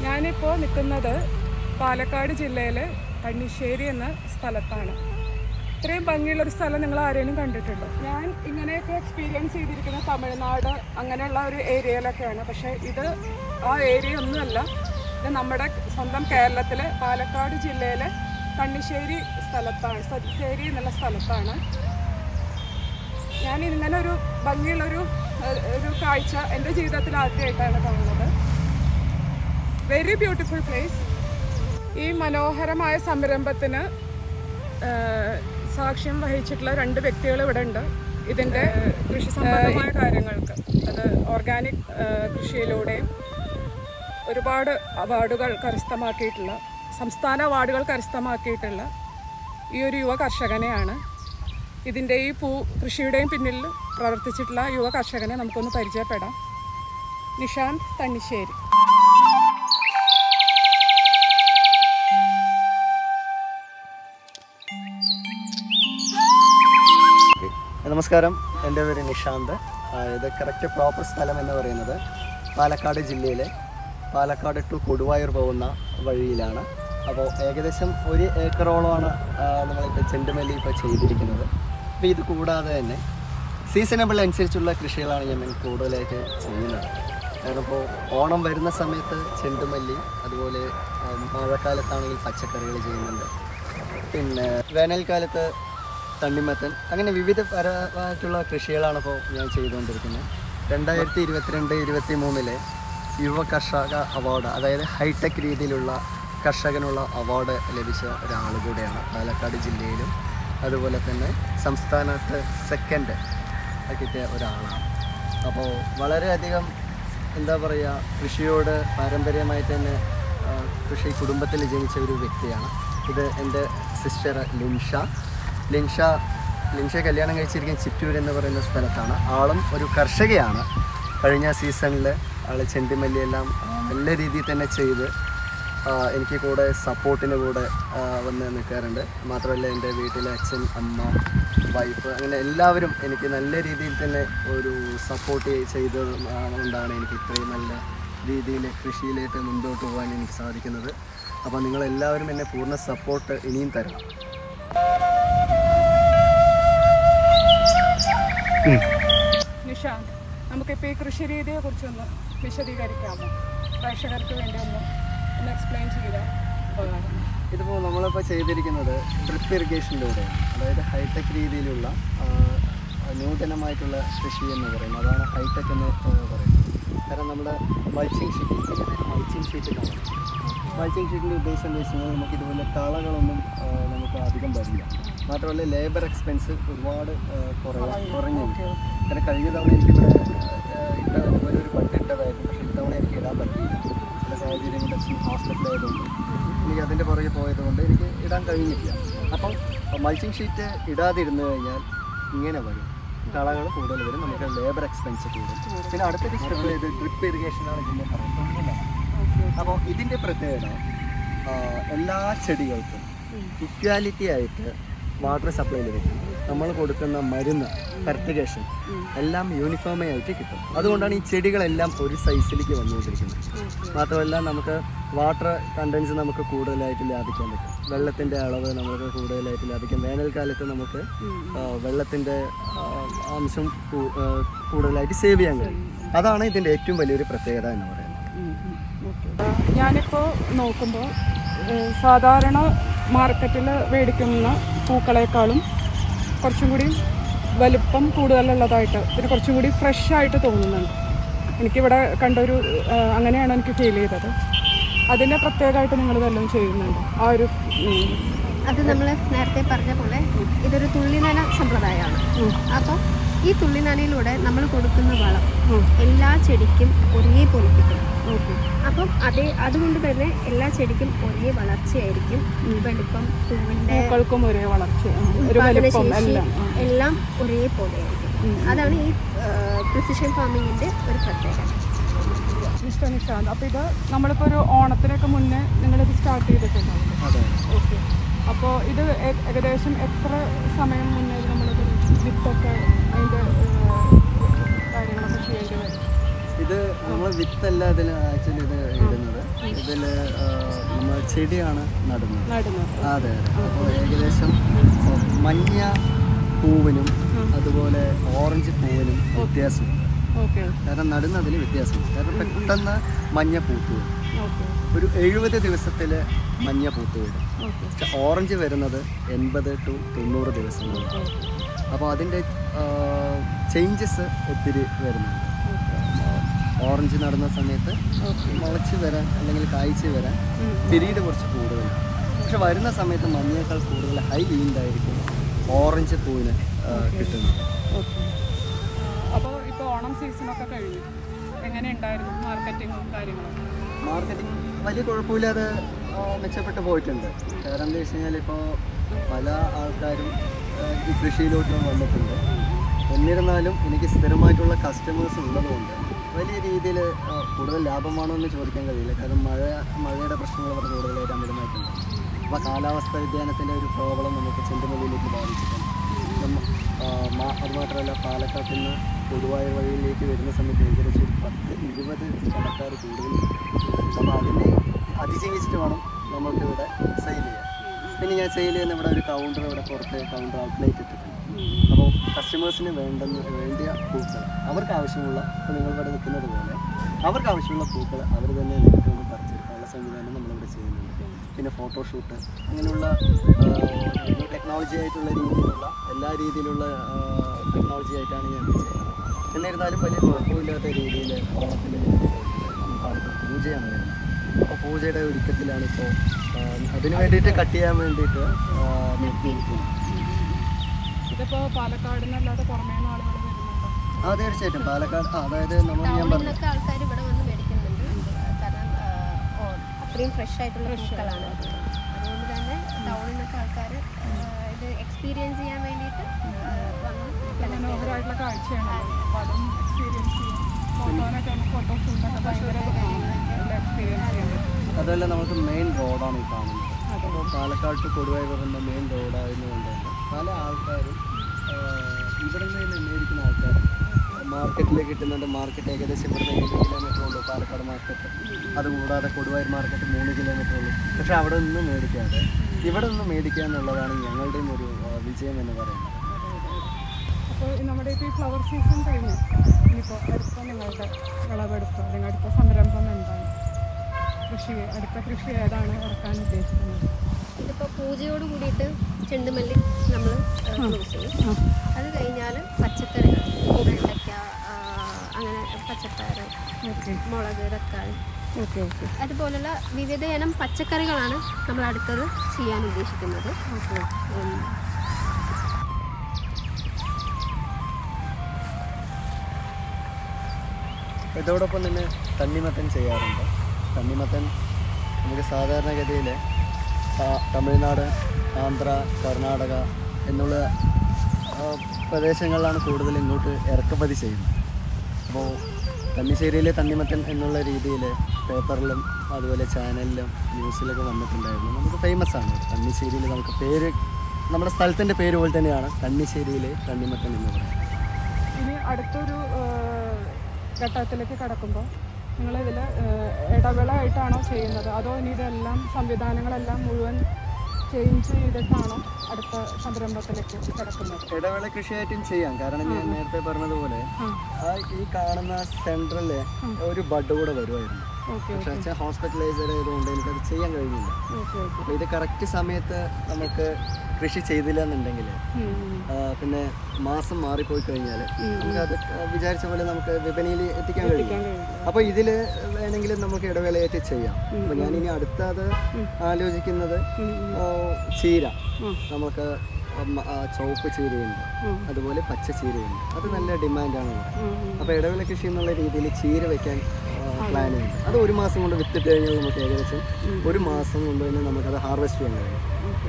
ഞാനിപ്പോൾ നിൽക്കുന്നത് പാലക്കാട് ജില്ലയിലെ കണ്ണിശ്ശേരി എന്ന സ്ഥലത്താണ്. ഇത്രയും ഭംഗിയുള്ളൊരു സ്ഥലം നിങ്ങൾ ആരെങ്കിലും കണ്ടിട്ടുണ്ടോ? ഞാൻ ഇങ്ങനെയൊക്കെ എക്സ്പീരിയൻസ് ചെയ്തിരിക്കുന്ന തമിഴ്നാട് അങ്ങനെയുള്ള ഒരു ഏരിയയിലൊക്കെയാണ്. പക്ഷേ ഇത് ആ ഏരിയ ഒന്നുമല്ല. ഇത് നമ്മുടെ സ്വന്തം കേരളത്തിലെ പാലക്കാട് ജില്ലയിലെ കണ്ണിശ്ശേരി സ്ഥലത്താണ്, സതിശ്ശേരി എന്നുള്ള സ്ഥലത്താണ്. ഞാൻ ഇങ്ങനെ ഒരു ഭംഗിയുള്ളൊരു കാഴ്ച എൻ്റെ ജീവിതത്തിൽ ആദ്യമായിട്ടാണ് കാണുന്നത്. Very beautiful place. ഈ മനോഹരമായ സംരംഭത്തിന് സാക്ഷ്യം വഹിച്ചിട്ടുള്ള 2 വ്യക്തികൾ ഇവിടെ ഉണ്ട്. ഇതിൻ്റെ കൃഷി സംബന്ധമായ കാര്യങ്ങൾക്ക്, അത് ഓർഗാനിക് കൃഷിയിലൂടെയും ഒരുപാട് അവാർഡുകൾ കരസ്ഥമാക്കിയിട്ടുള്ള, സംസ്ഥാന അവാർഡുകൾ കരസ്ഥമാക്കിയിട്ടുള്ള ഈ ഒരു യുവ കർഷകനെയാണ്. ഇതിൻ്റെ ഈ കൃഷിയുടെയും പിന്നിൽ പ്രവർത്തിച്ചിട്ടുള്ള യുവ കർഷകനെ നമുക്കൊന്ന് പരിചയപ്പെടാം. നിഷാന്ത് തണ്ണിശ്ശേരി. നമസ്കാരം, എൻ്റെ പേര് നിഷാന്ത്. ഇത് കറക്റ്റ് പ്രോപ്പർ സ്ഥലം എന്ന് പറയുന്നത് പാലക്കാട് ജില്ലയിലെ പാലക്കാട് ടു കൊടുവായൂർ പോകുന്ന വഴിയിലാണ്. അപ്പോൾ ഏകദേശം 1 ഏക്കറോളമാണ് നമ്മളിപ്പോൾ ചെണ്ടുമല്ലി ഇപ്പോൾ ചെയ്തിരിക്കുന്നത്. അപ്പോൾ ഇത് കൂടാതെ തന്നെ സീസണബിൾ അനുസരിച്ചുള്ള കൃഷികളാണ് ഞാൻ കൂടുതലായിട്ട് ചെയ്യുന്നത്. കാരണം ഇപ്പോൾ ഓണം വരുന്ന സമയത്ത് ചെണ്ടുമല്ലി, അതുപോലെ മഴക്കാലത്താണെങ്കിൽ പച്ചക്കറികൾ ചെയ്യുന്നുണ്ട്, പിന്നെ വേനൽക്കാലത്ത് തണ്ണിമത്തൻ, അങ്ങനെ വിവിധ പരമായിട്ടുള്ള കൃഷികളാണ് ഇപ്പോൾ ഞാൻ ചെയ്തുകൊണ്ടിരിക്കുന്നത്. 2022-23 യുവ കർഷക അവാർഡ്, അതായത് ഹൈടെക് രീതിയിലുള്ള കർഷകനുള്ള അവാർഡ് ലഭിച്ച ഒരാൾ കൂടെയാണ് പാലക്കാട് ജില്ലയിലും. അതുപോലെ തന്നെ സംസ്ഥാനത്ത് 2nd കിട്ടിയ ഒരാളാണ്. അപ്പോൾ വളരെയധികം എന്താ പറയുക, കൃഷിയോട് പാരമ്പര്യമായിട്ട് തന്നെ കൃഷി കുടുംബത്തിൽ ജനിച്ച ഒരു വ്യക്തിയാണ്. ഇത് എൻ്റെ സിസ്റ്റർ ലിൻഷ കല്യാണം കഴിച്ചിരിക്കുന്ന ചിറ്റൂർ എന്ന് പറയുന്ന സ്ഥലത്താണ്. ആളും ഒരു കർഷകയാണ്. കഴിഞ്ഞ സീസണിൽ ആൾ ചെണ്ടുമല്ലിയെല്ലാം നല്ല രീതിയിൽ തന്നെ ചെയ്ത് എനിക്ക് കൂടെ സപ്പോർട്ടിന് കൂടെ വന്ന് നിൽക്കാറുണ്ട്. മാത്രമല്ല എൻ്റെ വീട്ടിലെ അച്ഛൻ, അമ്മ, വൈഫ്, അങ്ങനെ എല്ലാവരും എനിക്ക് നല്ല രീതിയിൽ തന്നെ ഒരു സപ്പോർട്ട് ചെയ്തത് കൊണ്ടാണ് എനിക്ക് ഇത്രയും നല്ല രീതിയിൽ കൃഷിയിലേക്ക് മുൻപോട്ട് പോകാൻ എനിക്ക് സാധിക്കുന്നത്. അപ്പോൾ നിങ്ങളെല്ലാവരും എന്നെ പൂർണ്ണ സപ്പോർട്ട് ഇനിയും തരണം. നിഷാന്ത്, നമുക്കിപ്പോൾ ഈ കൃഷി രീതിയെ കുറിച്ചൊന്ന് വിശദീകരിക്കാമോ? പ്രേക്ഷകർക്ക് വേണ്ടി ഒന്ന് എക്സ്പ്ലെയിൻ ചെയ്താൽ ഉപകാരം. ഇതിപ്പോൾ നമ്മളിപ്പോൾ ചെയ്തിരിക്കുന്നത് ഡ്രിപ്പ് ഇറിഗേഷനിലൂടെയാണ്. അതായത് ഹൈടെക് രീതിയിലുള്ള നൂതനമായിട്ടുള്ള കൃഷി എന്ന് പറയുന്നത്, അതാണ് ഹൈടെക് എന്ന് പറയുന്നത്. കാരണം നമ്മുടെ മൾച്ചിങ് ഷീറ്റിലാണ്. മൾച്ചിങ് ഷീറ്റിൻ്റെ ഉദ്ദേശം എന്താ വെച്ച് കഴിഞ്ഞാൽ നമുക്ക് ഇതുപോലെ കളകളൊന്നും നമുക്ക് അധികം വരില്ല. മാത്രമല്ല ലേബർ എക്സ്പെൻസ് ഒരുപാട് കുറഞ്ഞു. കാരണം കഴിഞ്ഞ തവണ എനിക്കിവിടെ ഇതുപോലെ ഒരു പട്ടിട്ടതായിരുന്നു. പക്ഷേ ഇത്തവണ എനിക്ക് ഇടാൻ പറ്റിയില്ല. ചില സാഹചര്യങ്ങളിൽ അച്ഛൻ ഹോസ്പിറ്റലായതുകൊണ്ട് എനിക്ക് അതിൻ്റെ പുറകെ പോയതുകൊണ്ട് എനിക്ക് ഇടാൻ കഴിഞ്ഞില്ല. അപ്പം മൾച്ചിങ് ഷീറ്റ് ഇടാതിരുന്നു കഴിഞ്ഞാൽ ഇങ്ങനെ വരും, കളകൾ കൂടുതൽ വരും, നമുക്ക് ലേബർ എക്സ്പെൻസ് കൂടും. പിന്നെ അടുത്തൊരു സ്റ്റെപ്പ് ചെയ്ത് ഡ്രിപ്പ് ഇറിഗേഷനാണ് ഇതിൻ്റെ പറയുന്നത്. അപ്പോൾ ഇതിൻ്റെ പ്രത്യേകത എല്ലാ ചെടികൾക്കും ഇക്വാലിറ്റി ആയിട്ട് വാട്ടർ സപ്ലൈ ലഭിക്കും. നമ്മൾ കൊടുക്കുന്ന മരുന്ന്, ഫെർട്ടിഗേഷൻ എല്ലാം യൂണിഫോമേ ആയിട്ട് കിട്ടും. അതുകൊണ്ടാണ് ഈ ചെടികളെല്ലാം ഒരു സൈസിലേക്ക് വന്നുകൊണ്ടിരിക്കുന്നത്. മാത്രമല്ല നമുക്ക് വാട്ടർ കണ്ടൻസ് നമുക്ക് കൂടുതലായിട്ട് ലാഭിക്കാൻ പറ്റും. വെള്ളത്തിൻ്റെ അളവ് നമുക്ക് കൂടുതലായിട്ട് ലാഭിക്കും. വേനൽക്കാലത്ത് നമുക്ക് വെള്ളത്തിൻ്റെ അംശം കൂടുതലായിട്ട് സേവ് ചെയ്യാൻ കഴിയും. അതാണ് ഇതിൻ്റെ ഏറ്റവും വലിയൊരു പ്രത്യേകത എന്ന് പറയുന്നത്. ഞാനിപ്പോൾ നോക്കുമ്പോൾ സാധാരണ മാർക്കറ്റിൽ മേടിക്കുന്ന പൂക്കളേക്കാളും കുറച്ചും കൂടി വലുപ്പം കൂടുതലുള്ളതായിട്ട്, പിന്നെ കുറച്ചും കൂടി ഫ്രഷായിട്ട് തോന്നുന്നുണ്ട്. എനിക്കിവിടെ കണ്ടൊരു അങ്ങനെയാണ് എനിക്ക് ഫീൽ ചെയ്തത്. അതിനെ പ്രത്യേകമായിട്ട് നിങ്ങൾ വല്ലതും ചെയ്യുന്നുണ്ട്? ആ ഒരു അത് നമ്മൾ നേരത്തെ പറഞ്ഞ പോലെ ഇതൊരു തുള്ളിനന സമ്പ്രദായമാണ്. അപ്പോൾ ഈ തുള്ളിനനയിലൂടെ നമ്മൾ കൊടുക്കുന്ന വളം എല്ലാ ചെടിക്കും ഒരേപോലെ കിട്ടും. ഓക്കെ. അപ്പം അതുകൊണ്ട് തന്നെ എല്ലാ ചെടിക്കും ഒരേ വളർച്ചയായിരിക്കും. വലിപ്പം, പൂവിൻ്റെ പൂക്കൾക്കും ഒരേ വളർച്ച, ഒരു ഉൽപാദനശേഷി വലിപ്പം എല്ലാം. എല്ലാം ഒരേപോലെ ആയിരിക്കും. അതാണ് ഈ പ്രിസിഷൻ ഫാമിങ്ങിൻ്റെ ഒരു പ്രത്യേകത. മിസ്റ്റർ നിഷാന്ത്, അപ്പോൾ ഇത് നമ്മളിപ്പോൾ ഒരു ഓണത്തിനൊക്കെ മുന്നേ നിങ്ങളിത് സ്റ്റാർട്ട് ചെയ്തിട്ടുണ്ടാവില്ലേ? അതെ. ഓക്കെ. അപ്പോൾ ഇത് ഏകദേശം എത്ര സമയം മുന്നേ നമ്മളിത് വിത്തൊക്കെ അതിൻ്റെ കാര്യങ്ങളൊക്കെ ചെയ്യേണ്ടി വരും? ഇത് നമ്മൾ വിത്തല്ല ഇതിൽ ആക്ച്വലി ഇത് ഇടുന്നത്. ഇതിൽ നമ്മൾ ചെടിയാണ് നടുന്നത്. അതെ. അപ്പോൾ ഏകദേശം മഞ്ഞ പൂവിനും അതുപോലെ ഓറഞ്ച് പൂവിനും വ്യത്യാസമുണ്ട്. ഓക്കെ. കാരണം നടുന്നതിൽ വ്യത്യാസമുണ്ട്. കാരണം പെട്ടെന്ന് മഞ്ഞ പൂത്ത് വരും. ഒരു 70 ദിവസത്തിൽ മഞ്ഞ പൂത്ത് വരും. ഓറഞ്ച് വരുന്നത് 80 to 90 ദിവസങ്ങളുണ്ട്. അപ്പോൾ അതിൻ്റെ ചേഞ്ചസ് ഒത്തിരി വരുന്നുണ്ട്. ഓറഞ്ച് നടുന്ന സമയത്ത് മുളച്ച് വരാൻ അല്ലെങ്കിൽ കായ്ച്ച് വരാൻ പീരീഡ് കുറച്ച് കൂടുതലാണ്. പക്ഷെ വരുന്ന സമയത്ത് മഞ്ഞയേക്കാൾ കൂടുതൽ ഹൈ ഈൽഡായിരിക്കും ഓറഞ്ച് പൂവിന് കിട്ടുന്നത്. അപ്പോൾ ഇപ്പോൾ ഓണം സീസണൊക്കെ കഴിഞ്ഞു, എങ്ങനെ ഉണ്ടായിരുന്നു മാർക്കറ്റിങ്ങും കാര്യങ്ങളും? മാർക്കറ്റിംഗ് വലിയ കുഴപ്പമില്ലാതെ മെച്ചപ്പെട്ട് പോയിട്ടുണ്ട്. കാരണം എന്താ വെച്ച് കഴിഞ്ഞാൽ ഇപ്പോൾ പല ആൾക്കാരും ഈ കൃഷിയിലോട്ട് വന്നിട്ടുണ്ട്. എന്നിരുന്നാലും എനിക്ക് സ്ഥിരമായിട്ടുള്ള കസ്റ്റമേഴ്സ് ഉള്ളതുകൊണ്ട് വലിയ രീതിയിൽ കൂടുതൽ ലാഭമാണോ എന്ന് ചോദിക്കാൻ കഴിയില്ല. കാരണം മഴയുടെ പ്രശ്നങ്ങൾ വളരെ കൂടുതലായിട്ട് അമിതമായിട്ടുണ്ട്. അപ്പോൾ കാലാവസ്ഥ വ്യതിയാനത്തിൻ്റെ ഒരു പ്രോബ്ലം നമുക്ക് ചെണ്ടുമല്ലിയിലേക്ക് ബാധിച്ചിട്ടുണ്ട്. അതുമാത്രമല്ല പാലക്കാട്ടിൽ നിന്ന് കൊടുവായൂർ വഴിയിലേക്ക് വരുന്ന സമയത്ത് ഏകദേശം 10-20 കടക്കാർ കൂടുതൽ. അപ്പോൾ അതിനെ അതിജീവിച്ചിട്ട് വേണം നമ്മൾക്ക് ഇവിടെ സെയിൽ ചെയ്യാൻ. പിന്നെ ഞാൻ സെയിൽ ചെയ്യുന്ന ഇവിടെ ഒരു കൗണ്ടർ, ഇവിടെ പുറത്ത് കൗണ്ടർ ഔട്ട്ലെറ്റ് ഇട്ടിട്ടുണ്ട്. അപ്പോൾ കസ്റ്റമേഴ്സിന് വേണ്ടിയ പൂക്കൾ അവർക്ക് ആവശ്യമുള്ള, ഇപ്പോൾ നിങ്ങളിവിടെ നിൽക്കുന്നത് പോലെ അവർക്ക് ആവശ്യമുള്ള പൂക്കൾ അവർ തന്നെ നേരിട്ട് കൊണ്ട് പറിച്ചെടുക്കാനുള്ള സംവിധാനം നമ്മളിവിടെ ചെയ്യുന്നുണ്ട്. പിന്നെ ഫോട്ടോഷൂട്ട് അങ്ങനെയുള്ള ടെക്നോളജി ആയിട്ടുള്ള രീതിയിലുള്ള എല്ലാ രീതിയിലുള്ള ടെക്നോളജി ആയിട്ടാണ് ഞാൻ ചെയ്യുന്നത്. എന്നിരുന്നാലും വലിയ കുഴപ്പമില്ലാത്ത രീതിയിൽ ഓണത്തിൽ പൂജയാണ് വരുന്നത്. അപ്പോൾ പൂജയുടെ ഒരുക്കത്തിലാണ് ഇപ്പോൾ അതിന് വേണ്ടിയിട്ട് കട്ട് ചെയ്യാൻ വേണ്ടിയിട്ട് നിർത്തിയിരിക്കുന്നത്. ഇതിപ്പോൾ പാലക്കാട് നിന്നല്ലാതെ പുറമേ നിന്ന് ആളുകൾ വരുന്നുണ്ടോ? തീർച്ചയായിട്ടും പാലക്കാട്, അതായത് നമ്മൾ ഞാൻ ടൗണിൽ പറഞ്ഞു നിന്നൊക്കെ ആൾക്കാർ ഇവിടെ വന്ന് മേടിക്കുന്നുണ്ട്. കാരണം അത്രയും ഫ്രഷ് ആയിട്ടുള്ള പൂക്കളാണ്. അതുകൊണ്ട് തന്നെ ടൗണിൽ നിന്നൊക്കെ ആൾക്കാർ ഇത് എക്സ്പീരിയൻസ് ചെയ്യാൻ വേണ്ടിയിട്ട് വന്ന് മനോഹരമായിട്ടുള്ള കാഴ്ചയാണ്. അപ്പോൾ അതും എക്സ്പീരിയൻസ് ചെയ്യും. ഫോട്ടോഷൂട്ടൊക്കെ ഭയങ്കര എക്സ്പീരിയൻസ് ചെയ്യാൻ പറ്റും. അതുപോലെ നമുക്ക് മെയിൻ റോഡാണ് ഈ കാണുന്നത്. അപ്പോൾ പാലക്കാട് ടു കൊടുവായൂർ വരുന്ന മെയിൻ റോഡായതുകൊണ്ട് തന്നെ പല ആൾക്കാരും ഇവിടെ നിന്ന് മേടിക്കുന്ന ആൾക്കാർ മാർക്കറ്റിലേക്ക് കിട്ടുന്നുണ്ട്. മാർക്കറ്റ് ഏകദേശം ഇവിടുന്ന് 7 കിലോമീറ്റർ ഉള്ളൂ പാലക്കാട് മാർക്കറ്റ്. അതുകൂടാതെ കൊടുവായൂർ മാർക്കറ്റ് 3 കിലോമീറ്റർ ഉള്ളൂ. പക്ഷേ അവിടെ നിന്ന് മേടിക്കാതെ ഇവിടെ നിന്ന് മേടിക്കുക എന്നുള്ളതാണ് ഞങ്ങളുടെയും ഒരു വിജയം എന്ന് പറയുന്നത്. അപ്പോൾ നമ്മുടെ ഇപ്പോൾ ഈ ഫ്ലവർ സീസൺ കഴിഞ്ഞു, ഇനിയിപ്പോൾ അടുത്ത നിങ്ങളുടെ വിളവെടുപ്പ് അല്ലെങ്കിൽ അടുത്ത സംരംഭം എന്താണ്? അടുത്ത കൃഷി ഏതാണ് ഇറക്കാൻ ഉദ്ദേശിക്കുന്നത്? ഇതിപ്പോൾ പൂജയോട് കൂടിയിട്ട് ചെണ്ടുമല്ലി നമ്മൾ ക്ലോസ് ചെയ്യും. അത് കഴിഞ്ഞാൽ പച്ചക്കറികൾ, വെണ്ടയ്ക്ക, അങ്ങനെ പച്ചക്കറി, മുളക്, തക്കാളി, അതുപോലുള്ള വിവിധ ഇനം പച്ചക്കറികളാണ് നമ്മൾ അടുത്തത് ചെയ്യാൻ ഉദ്ദേശിക്കുന്നത്. ഇതോടൊപ്പം തന്നെ തണ്ണിമത്തൻ ചെയ്യാറുണ്ട്. തണ്ണിമത്തൻ നമുക്ക് സാധാരണഗതിയിൽ തമിഴ്നാട്, ആന്ധ്ര, കർണാടക എന്നുള്ള പ്രദേശങ്ങളിലാണ് കൂടുതൽ ഇങ്ങോട്ട് ഇറക്കുമതി ചെയ്യുന്നത്. അപ്പോൾ തണ്ണിശ്ശേരിയിലെ തണ്ണിമത്തൻ എന്നുള്ള രീതിയിൽ പേപ്പറിലും അതുപോലെ ചാനലിലും ന്യൂസിലൊക്കെ വന്നിട്ടുണ്ടായിരുന്നു. നമുക്ക് ഫേമസ് ആണ് തണ്ണിശ്ശേരിയിൽ. നമുക്ക് പേര് നമ്മുടെ സ്ഥലത്തിൻ്റെ പേര് പോലെ തന്നെയാണ് തണ്ണിശ്ശേരിയിലെ തണ്ണിമത്തൻ എന്ന് പറയുന്നത്. ഇനി അടുത്തൊരു ഘട്ടത്തിലേക്ക് കടക്കുമ്പോൾ നിങ്ങളിതിൽ ഇടവേളയായിട്ടാണോ ചെയ്യുന്നത്, അതോ ഇനി ഇതെല്ലാം സംവിധാനങ്ങളെല്ലാം മുഴുവൻ ചേഞ്ച് ചെയ്തിട്ടാണോ അടുത്ത സംരംഭത്തിലേക്ക് കിടക്കുന്നത്? ഇടവേള കൃഷിയായിട്ടും ചെയ്യാം. കാരണം ഞാൻ നേരത്തെ പറഞ്ഞതുപോലെ ഈ കാണുന്ന സെൻട്രലിൽ ഒരു ബഡ് കൂടെ വരുമായിരുന്നു. പക്ഷേ അച്ഛൻ ഹോസ്പിറ്റലൈസ്ഡ് ആയതുകൊണ്ട് എനിക്കത് ചെയ്യാൻ കഴിഞ്ഞില്ല. അപ്പോൾ ഇത് കറക്റ്റ് സമയത്ത് നമുക്ക് കൃഷി ചെയ്തില്ല എന്നുണ്ടെങ്കിൽ പിന്നെ മാസം മാറിപ്പോയി കഴിഞ്ഞാൽ നമുക്കത് വിചാരിച്ച പോലെ നമുക്ക് വിപണിയിൽ എത്തിക്കാൻ കഴിയും. അപ്പോൾ ഇതിൽ വേണമെങ്കിൽ നമുക്ക് ഇടവേളയായിട്ട് ചെയ്യാം. അപ്പോൾ ഞാനിനി അടുത്തത് ആലോചിക്കുന്നത് ചീര. നമുക്ക് ചുവപ്പ് ചീരയുണ്ട്, അതുപോലെ പച്ച ചീരയുണ്ട്. അത് നല്ല ഡിമാൻഡാണ് ഇവിടെ. അപ്പോൾ ഇടവേള കൃഷി എന്നുള്ള രീതിയിൽ ചീര വയ്ക്കാൻ പ്ലാൻ ചെയ്യുന്നത്. അത് 1 മാസം കൊണ്ട് വിത്തിട്ട് കഴിഞ്ഞാൽ നമുക്ക് ഏകദേശം 1 മാസം കൊണ്ട് തന്നെ നമുക്കത് ഹാർവെസ്റ്റ് ചെയ്യാൻ കഴിയും.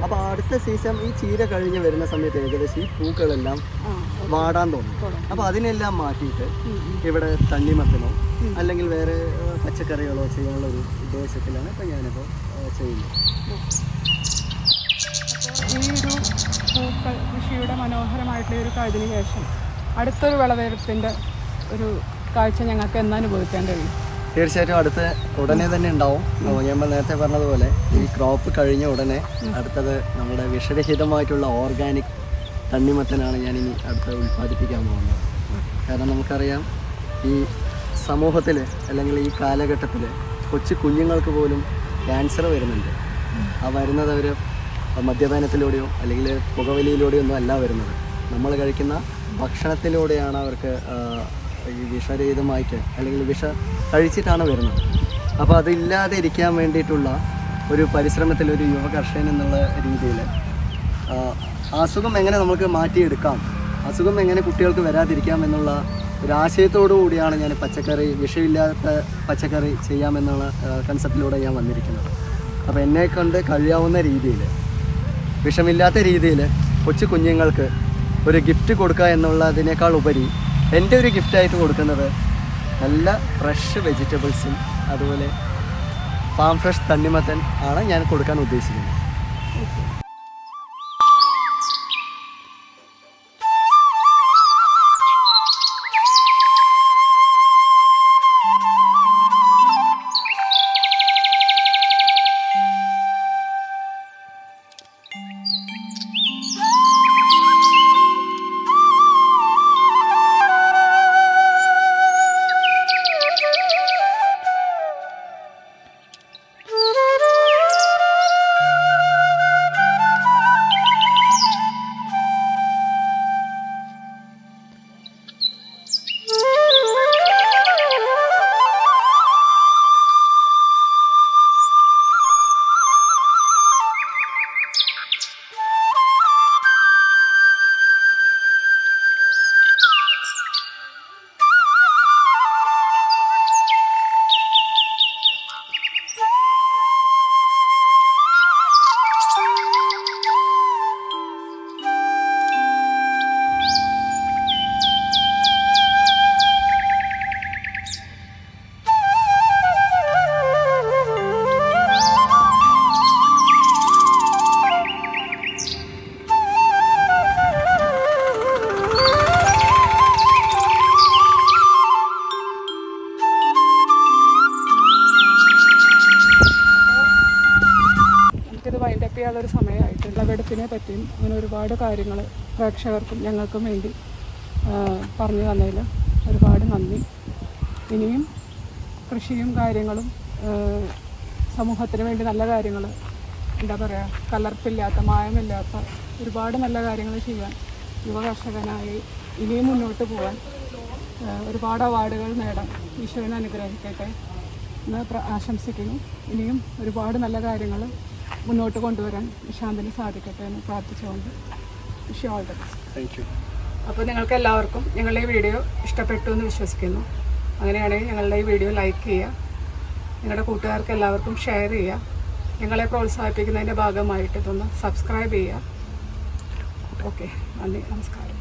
അപ്പോൾ അടുത്ത സീസൺ ഈ ചീര കഴിഞ്ഞ് വരുന്ന സമയത്ത് ഏകദേശം ഈ പൂക്കളെല്ലാം വാടാൻ തോന്നും. അപ്പോൾ അതിനെല്ലാം മാറ്റിയിട്ട് ഇവിടെ തണ്ണിമത്തനോ അല്ലെങ്കിൽ വേറെ പച്ചക്കറികളോ ചെയ്യാനുള്ള ഒരു ഉദ്ദേശത്തിലാണ് ഇപ്പോൾ ഞാനിപ്പോൾ ചെയ്യുന്നത്. ഈ ഒരു പൂക്കൾ കൃഷിയുടെ മനോഹരമായിട്ടുള്ള ഒരു കഴിഞ്ഞതിന് ശേഷം അടുത്തൊരു വിളവെടുപ്പിൻ്റെ ഒരു കാഴ്ച ഞങ്ങൾക്ക് എന്ന് അനുഭവിക്കാൻ കഴിയും? തീർച്ചയായിട്ടും അടുത്ത് ഉടനെ തന്നെ ഉണ്ടാവും. ഞാൻ നേരത്തെ പറഞ്ഞതുപോലെ ഈ ക്രോപ്പ് കഴിഞ്ഞ ഉടനെ അടുത്തത് നമ്മുടെ വിഷരഹിതമായിട്ടുള്ള ഓർഗാനിക് തണ്ണിമത്തനാണ് ഞാനിനി അടുത്ത് ഉൽപ്പാദിപ്പിക്കാൻ പോകുന്നത്. കാരണം നമുക്കറിയാം ഈ സമൂഹത്തിൽ അല്ലെങ്കിൽ ഈ കാലഘട്ടത്തിൽ കൊച്ചു കുഞ്ഞുങ്ങൾക്ക് പോലും ക്യാൻസർ വരുന്നുണ്ട്. ആ വരുന്നത് അവർ മദ്യപാനത്തിലൂടെയോ അല്ലെങ്കിൽ പുകവലിയിലൂടെയോ ഒന്നും അല്ല വരുന്നത്. നമ്മൾ കഴിക്കുന്ന ഭക്ഷണത്തിലൂടെയാണ് അവർക്ക് ഈ വിഷരഹിതമായിട്ട് അല്ലെങ്കിൽ കഴിച്ചിട്ടാണ് വരുന്നത്. അപ്പോൾ അതില്ലാതെ ഇരിക്കാൻ വേണ്ടിയിട്ടുള്ള ഒരു പരിശ്രമത്തിൽ ഒരു യുവ കർഷകൻ എന്നുള്ള രീതിയിൽ അസുഖം എങ്ങനെ നമുക്ക് മാറ്റിയെടുക്കാം, അസുഖം എങ്ങനെ കുട്ടികൾക്ക് വരാതിരിക്കാം എന്നുള്ള ഒരു ആശയത്തോടു കൂടിയാണ് ഞാൻ പച്ചക്കറി വിഷമില്ലാത്ത പച്ചക്കറി ചെയ്യാമെന്നുള്ള കൺസെപ്റ്റിലൂടെ ഞാൻ വന്നിരിക്കുന്നത്. അപ്പോൾ എന്നെ കൊണ്ട് കഴിയാവുന്ന രീതിയിൽ വിഷമില്ലാത്ത രീതിയിൽ കൊച്ചു കുഞ്ഞുങ്ങൾക്ക് ഒരു ഗിഫ്റ്റ് കൊടുക്കുക എന്നുള്ളതിനേക്കാൾ ഉപരി എൻ്റെ ഒരു ഗിഫ്റ്റായിട്ട് കൊടുക്കുന്നത് നല്ല ഫ്രഷ് വെജിറ്റബിൾസും അതുപോലെ ഫാം ഫ്രഷ് തണ്ണിമത്തൻ ആണ് ഞാൻ കൊടുക്കാൻ ഉദ്ദേശിക്കുന്നത്. വൈൻഡപ്പ് ചെയ്യാനുള്ളൊരു സമയമായിട്ട് വിളവെടുപ്പിനെ പറ്റിയും അങ്ങനെ ഒരുപാട് കാര്യങ്ങൾ പ്രേക്ഷകർക്കും ഞങ്ങൾക്കും വേണ്ടി പറഞ്ഞു തന്നതിൽ ഒരുപാട് നന്ദി. ഇനിയും കൃഷിയും കാര്യങ്ങളും സമൂഹത്തിന് വേണ്ടി നല്ല കാര്യങ്ങൾ എന്താ പറയുക കലർപ്പില്ലാത്ത മായമില്ലാത്ത ഒരുപാട് നല്ല കാര്യങ്ങൾ ചെയ്യാൻ യുവ കർഷകനായി ഇനിയും മുന്നോട്ട് പോകാൻ ഒരുപാട് അവാർഡുകൾ നേടാൻ ഈശ്വരനെ അനുഗ്രഹിക്കട്ടെ എന്ന് ആശംസിക്കുന്നു. ഇനിയും ഒരുപാട് നല്ല കാര്യങ്ങൾ മുന്നോട്ട് കൊണ്ടുവരാൻ നിശാന്തിന് സാധിക്കട്ടെ എന്ന് പ്രാർത്ഥിച്ചുകൊണ്ട് wish all the best. Thank you. അപ്പോൾ നിങ്ങൾക്ക് എല്ലാവർക്കും ഞങ്ങളുടെ ഈ വീഡിയോ ഇഷ്ടപ്പെട്ടു എന്ന് വിശ്വസിക്കുന്നു. അങ്ങനെയാണെങ്കിൽ ഞങ്ങളുടെ ഈ വീഡിയോ ലൈക്ക് ചെയ്യുക, നിങ്ങളുടെ കൂട്ടുകാർക്ക് എല്ലാവർക്കും ഷെയർ ചെയ്യുക, ഞങ്ങളെ പ്രോത്സാഹിപ്പിക്കുന്നതിൻ്റെ ഭാഗമായിട്ട് ഇതൊന്ന് സബ്സ്ക്രൈബ് ചെയ്യുക. ഓക്കെ, നന്ദി, നമസ്കാരം.